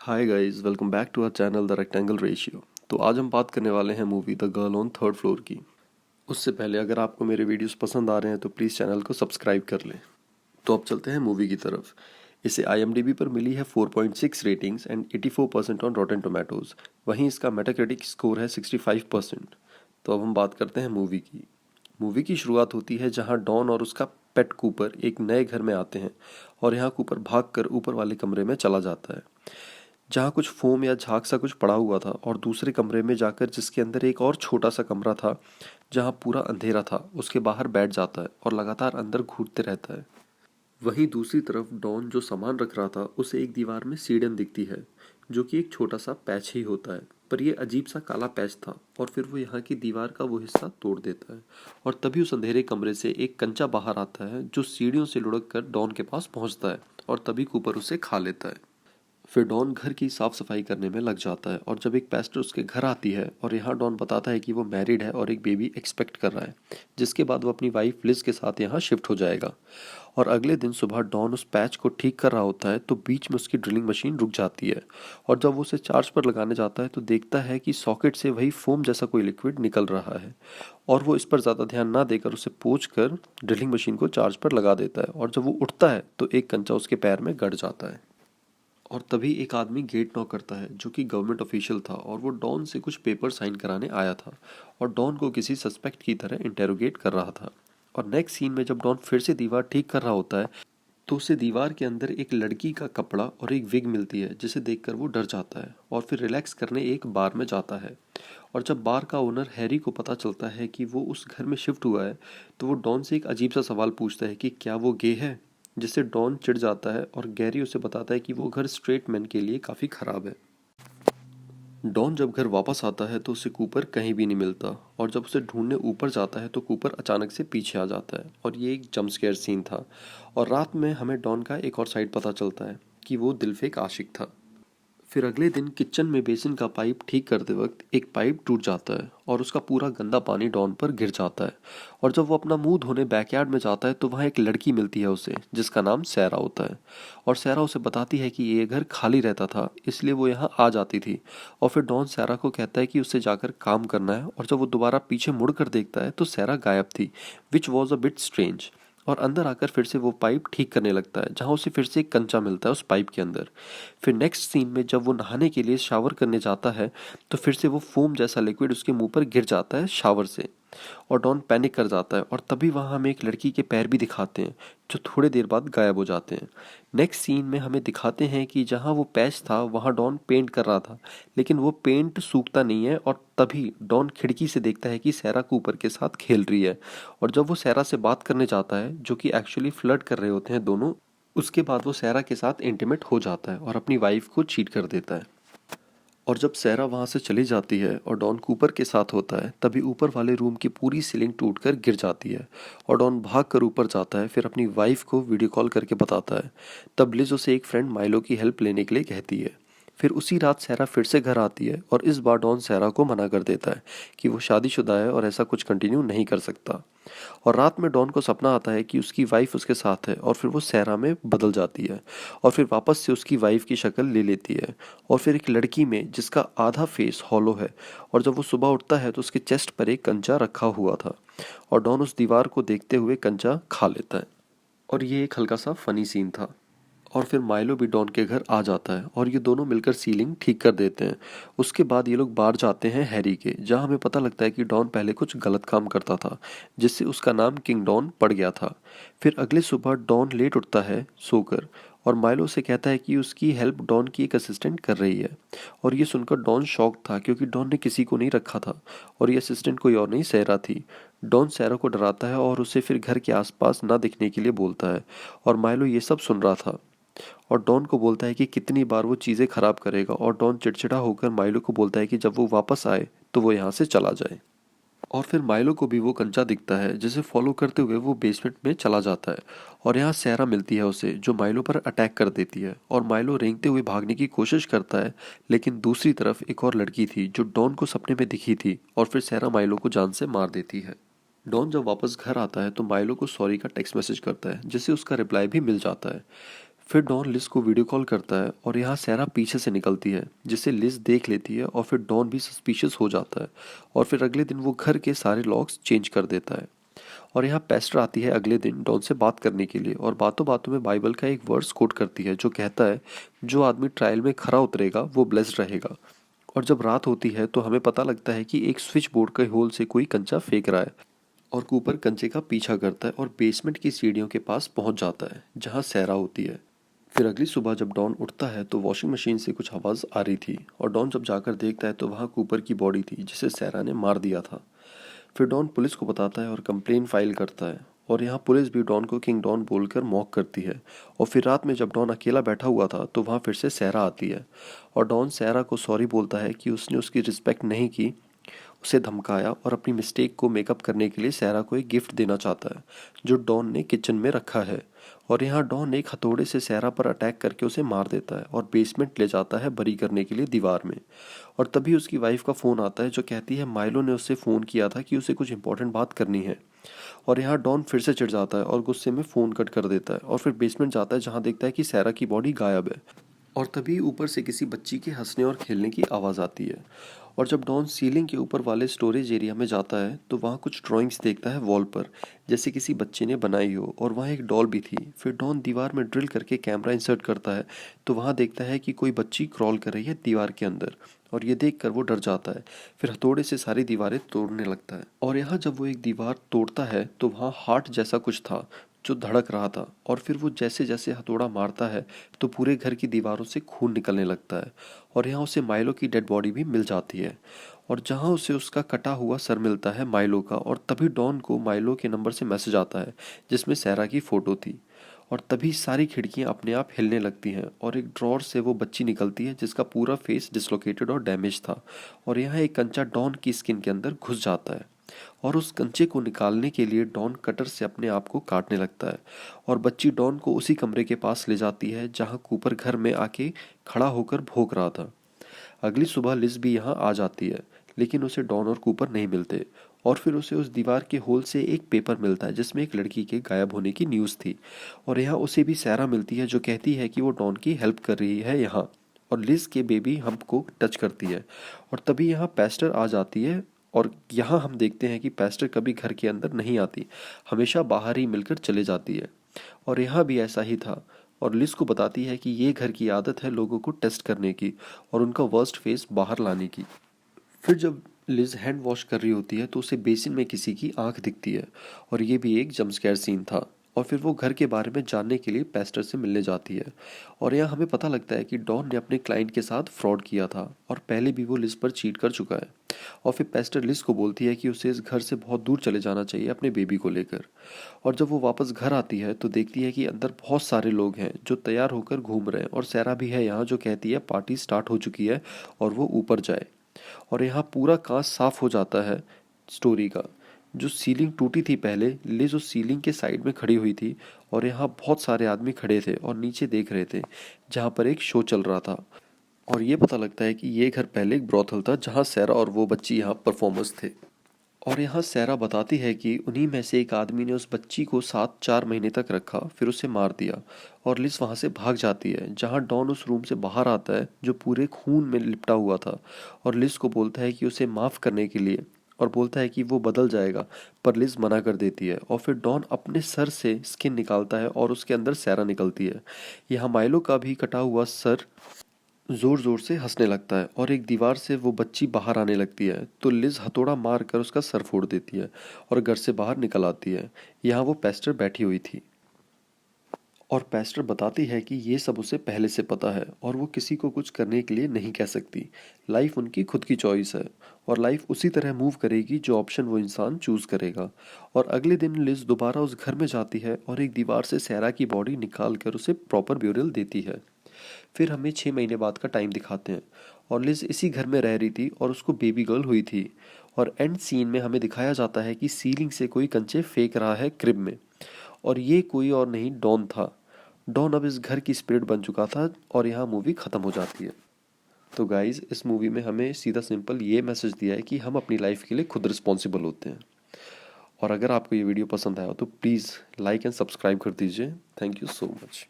Hi guys, welcome back to our channel the rectangle ratio. तो आज हम बात करने वाले हैं movie the girl on third floor की। उससे पहले अगर आपको मेरे वीडियोस पसंद आ रहे हैं तो प्लीज़ चैनल को सब्सक्राइब कर लें। तो अब चलते हैं मूवी की तरफ। इसे IMDb पर मिली है 4.6 ratings and 84% on Rotten tomatoes. वहीं इसका मेटाक्रिटिक स्कोर है 65%। तो अब हम बात करते हैं मूवी की। मूवी की शुरुआत होती है जहां डॉन और उसका पेट कूपर एक नए घर में आते हैं और यहाँ कूपर भागकर ऊपर वाले कमरे में चला जाता है जहाँ कुछ फोम या झाग सा कुछ पड़ा हुआ था, और दूसरे कमरे में जाकर जिसके अंदर एक और छोटा सा कमरा था जहाँ पूरा अंधेरा था, उसके बाहर बैठ जाता है और लगातार अंदर घूरते रहता है। वहीं दूसरी तरफ डॉन जो सामान रख रहा था उसे एक दीवार में सीढ़न दिखती है जो कि एक छोटा सा पैच ही होता है, पर यह अजीब सा काला पैच था। और फिर वो यहाँ की दीवार का वो हिस्सा तोड़ देता है और तभी उस अंधेरे कमरे से एक कंचा बाहर आता है जो सीढ़ियों से लुढ़क कर डॉन के पास पहुंचता है और तभी कूपर उसे खा लेता है। फिर डॉन घर की साफ सफाई करने में लग जाता है और जब एक पेस्टर उसके घर आती है और यहाँ डॉन बताता है कि वो मैरिड है और एक बेबी एक्सपेक्ट कर रहा है, जिसके बाद वो अपनी वाइफ लिज के साथ यहाँ शिफ्ट हो जाएगा। और अगले दिन सुबह डॉन उस पैच को ठीक कर रहा होता है तो बीच में उसकी ड्रिलिंग मशीन रुक जाती है और जब वो उसे चार्ज पर लगाने जाता है तो देखता है कि सॉकेट से वही फोम जैसा कोई लिक्विड निकल रहा है और वो इस पर ज़्यादा ध्यान ना देकर उसे पोंछ कर ड्रिलिंग मशीन को चार्ज पर लगा देता है। और जब वो उठता है तो एक कंचा उसके पैर में गड़ जाता है और तभी एक आदमी गेट नॉक करता है जो कि गवर्नमेंट ऑफिशियल था और वो डॉन से कुछ पेपर साइन कराने आया था और डॉन को किसी सस्पेक्ट की तरह इंटेरोगेट कर रहा था। और नेक्स्ट सीन में जब डॉन फिर से दीवार ठीक कर रहा होता है तो उसे दीवार के अंदर एक लड़की का कपड़ा और एक विग मिलती है जिसे देखकर वो डर जाता है और फिर रिलैक्स करने एक बार में जाता है। और जब बार का ओनर हैरी को पता चलता है कि वो उस घर में शिफ्ट हुआ है तो वो डॉन से एक अजीब सा सवाल पूछता है कि क्या वो गे है, जिससे डॉन चिढ़ जाता है और गैरी उसे बताता है कि वो घर स्ट्रेट मैन के लिए काफ़ी ख़राब है। डॉन जब घर वापस आता है तो उसे कूपर कहीं भी नहीं मिलता और जब उसे ढूंढने ऊपर जाता है तो कूपर अचानक से पीछे आ जाता है और ये एक जंप स्केयर सीन था। और रात में हमें डॉन का एक और साइड पता चलता है कि वो दिलफेक आशिक था। फिर अगले दिन किचन में बेसिन का पाइप ठीक करते वक्त एक पाइप टूट जाता है और उसका पूरा गंदा पानी डॉन पर गिर जाता है। और जब वो अपना मुंह धोने बैकयार्ड में जाता है तो वहाँ एक लड़की मिलती है उसे, जिसका नाम सैरा होता है। और सैरा उसे बताती है कि ये घर खाली रहता था इसलिए वो यहाँ आ जाती थी। और फिर डॉन सैरा को कहता है कि उससे जाकर काम करना है और जब वो दोबारा पीछे मुड़ कर देखता है तो सैरा गायब थी, which was a bit strange. और अंदर आकर फिर से वो पाइप ठीक करने लगता है जहाँ उसे फिर से एक कंचा मिलता है उस पाइप के अंदर। फिर नेक्स्ट सीन में जब वो नहाने के लिए शावर करने जाता है तो फिर से वो फोम जैसा लिक्विड उसके मुंह पर गिर जाता है शावर से और डॉन पैनिक कर जाता है। और तभी वहाँ हमें एक लड़की के पैर भी दिखाते हैं जो थोड़ी देर बाद गायब हो जाते हैं। नेक्स्ट सीन में हमें दिखाते हैं कि जहाँ वो पैच था वहाँ डॉन पेंट कर रहा था, लेकिन वो पेंट सूखता नहीं है और तभी डॉन खिड़की से देखता है कि सैरा कूपर के साथ खेल रही है। और जब वो सैरा से बात करने जाता है जो कि एक्चुअली फ्लर्ट कर रहे होते हैं दोनों, उसके बाद वो सैरा के साथ इंटीमेट हो जाता है और अपनी वाइफ को चीट कर देता है। और जब सैरा वहाँ से चली जाती है और डॉन कूपर के साथ होता है तभी ऊपर वाले रूम की पूरी सीलिंग टूटकर गिर जाती है और डॉन भाग कर ऊपर जाता है, फिर अपनी वाइफ को वीडियो कॉल करके बताता है। तब लिज उसे एक फ्रेंड माइलो की हेल्प लेने के लिए कहती है। फिर उसी रात सैरा फिर से घर आती है और इस बार डॉन सैरा को मना कर देता है कि वो शादीशुदा है और ऐसा कुछ कंटिन्यू नहीं कर सकता। और रात में डॉन को सपना आता है कि उसकी वाइफ उसके साथ है और फिर वो सैरा में बदल जाती है और फिर वापस से उसकी वाइफ की शक्ल ले लेती है और फिर एक लड़की में जिसका आधा फेस हॉलो है। और जब वो सुबह उठता है तो उसके चेस्ट पर एक कंचा रखा हुआ था और डॉन उस दीवार को देखते हुए कंचा खा लेता है। और ये एक हल्का सा फनी सीन था। और फिर माइलो भी डॉन के घर आ जाता है और ये दोनों मिलकर सीलिंग ठीक कर देते हैं। उसके बाद ये लोग बाहर जाते हैं हैरी के, जहाँ हमें पता लगता है कि डॉन पहले कुछ गलत काम करता था जिससे उसका नाम किंग डॉन पड़ गया था। फिर अगले सुबह डॉन लेट उठता है सोकर और माइलो से कहता है कि उसकी हेल्प डॉन की एक असिस्टेंट कर रही है। और ये सुनकर डॉन शॉक था क्योंकि डॉन ने किसी को नहीं रखा था और ये असिस्टेंट कोई और नहीं सैरा थी। डॉन सैरा को डराता है और उसे फिर घर के आसपास ना दिखने के लिए बोलता है और माइलो ये सब सुन रहा था और डॉन को बोलता है कि कितनी बार वो चीज़ें खराब करेगा। और डॉन चिड़चिड़ा होकर माइलो को बोलता है कि जब वो वापस आए तो वो यहाँ से चला जाए। और फिर माइलो को भी वो कंचा दिखता है जिसे फॉलो करते हुए वो बेसमेंट में चला जाता है और यहाँ सैरा मिलती है उसे जो माइलो पर अटैक कर देती है और माइलो रेंगते हुए भागने की कोशिश करता है, लेकिन दूसरी तरफ एक और लड़की थी जो डॉन को सपने में दिखी थी और फिर सैरा माइलो को जान से मार देती है। डॉन जब वापस घर आता है तो माइलो को सॉरी का टेक्स्ट मैसेज करता है जिसे उसका रिप्लाई भी मिल जाता है। फिर डॉन लिज को वीडियो कॉल करता है और यहाँ सैरा पीछे से निकलती है, जिसे लिज देख लेती है और फिर डॉन भी सस्पिशियस हो जाता है और फिर अगले दिन वो घर के सारे लॉक्स चेंज कर देता है। और यहाँ पेस्टर आती है अगले दिन डॉन से बात करने के लिए और बातों बातों में बाइबल का एक वर्स कोट करती है जो कहता है, जो आदमी ट्रायल में खरा उतरेगा वो ब्लेस्ड रहेगा। और जब रात होती है तो हमें पता लगता है कि एक स्विच बोर्ड के होल से कोई कंचा फेंक रहा है और कूपर कंचे का पीछा करता है और बेसमेंट की सीढ़ियों के पास पहुंच जाता है जहां सैरा होती है। फिर अगली सुबह जब डॉन उठता है तो वॉशिंग मशीन से कुछ आवाज़ आ रही थी और डॉन जब जाकर देखता है तो वहाँ कूपर की बॉडी थी जिसे सैरा ने मार दिया था। फिर डॉन पुलिस को बताता है और कंप्लेन फाइल करता है और यहाँ पुलिस भी डॉन को किंग डॉन बोलकर मॉक करती है। और फिर रात में जब डॉन अकेला बैठा हुआ था तो वहाँ फिर से सैरा आती है और डॉन सैरा को सॉरी बोलता है कि उसने उसकी रिस्पेक्ट नहीं की, उसे धमकाया और अपनी मिस्टेक को मेकअप करने के लिए सैरा को एक गिफ्ट देना चाहता है जो डॉन ने किचन में रखा है। और यहाँ डॉन एक हथौड़े से सैरा पर अटैक करके उसे मार देता है और बेसमेंट ले जाता है बरी करने के लिए दीवार में। और तभी उसकी वाइफ का फ़ोन आता है जो कहती है माइलो ने उससे फ़ोन किया था कि उसे कुछ इंपॉर्टेंट बात करनी है। और यहाँ डॉन फिर से चिढ़ जाता है और गुस्से में फ़ोन कट कर देता है और फिर बेसमेंट जाता है जहाँ देखता है कि सैरा की बॉडी गायब है। और तभी ऊपर से किसी बच्ची के हंसने और खेलने की आवाज़ आती है। और जब डॉन सीलिंग के ऊपर वाले स्टोरेज एरिया में जाता है तो वहाँ कुछ ड्राइंग्स देखता है वॉल पर, जैसे किसी बच्चे ने बनाई हो, और वहाँ एक डॉल भी थी। फिर डॉन दीवार में ड्रिल करके कैमरा इंसर्ट करता है तो वहाँ देखता है कि कोई बच्ची क्रॉल कर रही है दीवार के अंदर और ये देखकर वो डर जाता है। फिर हथौड़े से सारी दीवारें तोड़ने लगता है और यहाँ जब वो एक दीवार तोड़ता है तो वहाँ हार्ट जैसा कुछ था जो धड़क रहा था। और फिर वो जैसे जैसे हथौड़ा मारता है तो पूरे घर की दीवारों से खून निकलने लगता है और यहाँ उसे माइलो की डेड बॉडी भी मिल जाती है और जहाँ उसे उसका कटा हुआ सर मिलता है माइलो का। और तभी डॉन को माइलो के नंबर से मैसेज आता है जिसमें सैरा की फ़ोटो थी। और तभी सारी खिड़कियाँ अपने आप हिलने लगती हैं और एक ड्रॉर से वो बच्ची निकलती है जिसका पूरा फेस डिसलोकेटेड और डैमेज था। और यहाँ एक कंचा डॉन की स्किन के अंदर घुस जाता है और उस कंचे को निकालने के लिए डॉन कटर से अपने आप को काटने लगता है और बच्ची डॉन को उसी कमरे के पास ले जाती है जहाँ कूपर घर में आके खड़ा होकर भौंक रहा था। अगली सुबह लिज भी यहाँ आ जाती है लेकिन उसे डॉन और कूपर नहीं मिलते। और फिर उसे उस दीवार के होल से एक पेपर मिलता है जिसमें एक लड़की के गायब होने की न्यूज़ थी और यहाँ उसे भी सैरा मिलती है जो कहती है कि वो डॉन की हेल्प कर रही है यहाँ। और लिज के बेबी हमको टच करती है और तभी यहाँ पेस्टर आ जाती है और यहाँ हम देखते हैं कि पेस्टर कभी घर के अंदर नहीं आती, हमेशा बाहर ही मिलकर चले जाती है। और यहाँ भी ऐसा ही था और लिज को बताती है कि ये घर की आदत है लोगों को टेस्ट करने की और उनका वर्स्ट फेस बाहर लाने की। फिर जब लिज हैंड वॉश कर रही होती है तो उसे बेसिन में किसी की आंख दिखती है और ये भी एक जंप स्कैर सीन था। और फिर वो घर के बारे में जानने के लिए पेस्टर से मिलने जाती है और यहाँ हमें पता लगता है कि डॉन ने अपने क्लाइंट के साथ फ्रॉड किया था और पहले भी वो लिज पर चीट कर चुका है। और फिर पेस्टर लिज को बोलती है कि उसे इस घर से बहुत दूर चले जाना चाहिए अपने बेबी को लेकर। और जब वो वापस घर आती है तो देखती है कि अंदर बहुत सारे लोग हैं जो तैयार होकर घूम रहे हैं और सैरा भी है यहाँ जो कहती है पार्टी स्टार्ट हो चुकी है और वो ऊपर जाए। और यहाँ पूरा कांच साफ हो जाता है स्टोरी का। जो सीलिंग टूटी थी पहले, लिज उस सीलिंग के साइड में खड़ी हुई थी और यहाँ बहुत सारे आदमी खड़े थे और नीचे देख रहे थे जहाँ पर एक शो चल रहा था। और ये पता लगता है कि ये घर पहले एक ब्रोथल था जहाँ सैरा और वो बच्ची यहाँ परफॉर्मर्स थे। और यहाँ सैरा बताती है कि उन्हीं में से एक आदमी ने उस बच्ची को साथ 4 महीने तक रखा फिर उसे मार दिया। और लिज वहाँ से भाग जाती है जहाँ डॉन उस रूम से बाहर आता है जो पूरे खून में लिपटा हुआ था और लिज को बोलता है कि उसे माफ़ करने के लिए और बोलता है कि वो बदल जाएगा, पर लिज मना कर देती है। और फिर डॉन अपने सर से स्किन निकालता है और उसके अंदर सैरा निकलती है। यहाँ माइलो का भी कटा हुआ सर जोर जोर से हंसने लगता है और एक दीवार से वो बच्ची बाहर आने लगती है तो लिज हथौड़ा मार कर उसका सर फोड़ देती है और घर से बाहर निकल आती है। यहाँ वो पेस्टर बैठी हुई थी और पेस्टर बताती है कि ये सब उसे पहले से पता है और वो किसी को कुछ करने के लिए नहीं कह सकती। लाइफ उनकी खुद की चॉइस है और लाइफ उसी तरह मूव करेगी जो ऑप्शन वो इंसान चूज करेगा। और अगले दिन लिज दोबारा उस घर में जाती है और एक दीवार से सैरा की बॉडी निकाल कर उसे प्रॉपर ब्यूरियल देती है। फिर हमें 6 महीने बाद का टाइम दिखाते हैं और लिज इसी घर में रह रही थी और उसको बेबी गर्ल हुई थी। और एंड सीन में हमें दिखाया जाता है कि सीलिंग से कोई कंचे फेंक रहा है क्रिब में और ये कोई और नहीं डॉन था। डॉन अब इस घर की स्पिरिट बन चुका था और यहाँ मूवी ख़त्म हो जाती है। तो गाइज इस मूवी में हमें सीधा सिंपल ये मैसेज दिया है कि हम अपनी लाइफ के लिए खुद रिस्पॉन्सिबल होते हैं। और अगर आपको ये वीडियो पसंद आया हो तो प्लीज़ लाइक एंड सब्सक्राइब कर दीजिए। Thank you so much.